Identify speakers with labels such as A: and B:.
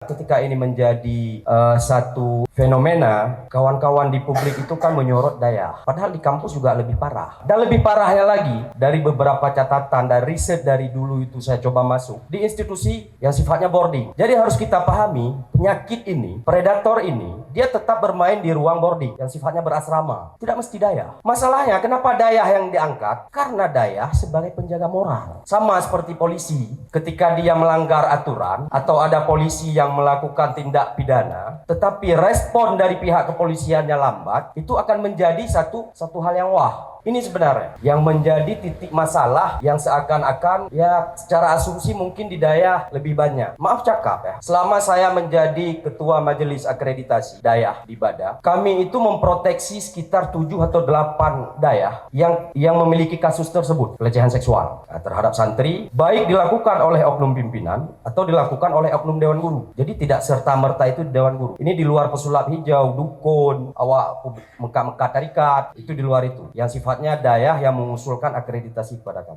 A: ketika ini menjadi satu fenomena, kawan-kawan di publik itu kan menyorot daya. Padahal di kampus juga lebih parah. Dan lebih parahnya lagi, dari beberapa catatan dan riset dari dulu itu saya coba masuk, di institusi yang sifatnya boarding. Jadi harus kita pahami, penyakit ini, predator ini, dia tetap bermain di ruang boarding yang sifatnya berasrama. Tidak mesti daya. Masalahnya, kenapa daya yang diangkat? Karena daya sebagai penjaga moral. Sama seperti polisi, ketika dia melanggar aturan, atau ada polisi yang melakukan tindak pidana, tetapi respon dari pihak kepolisiannya lambat, itu akan menjadi satu hal yang wah. Ini sebenarnya yang menjadi titik masalah yang seakan-akan ya secara asumsi mungkin di daya lebih banyak. Maaf cakap ya, selama saya menjadi ketua majelis akreditasi daya di Bada, kami itu memproteksi sekitar 7 atau 8 daya yang memiliki kasus tersebut, pelecehan seksual terhadap santri, baik dilakukan oleh oknum pimpinan atau dilakukan oleh oknum dewan guru. Jadi tidak serta-merta itu dewan guru. Ini di luar pesulap hijau, dukun, awak mekak-mekak tarikat, itu di luar itu. Yang sifatnya daya yang mengusulkan akreditasi kepada kami.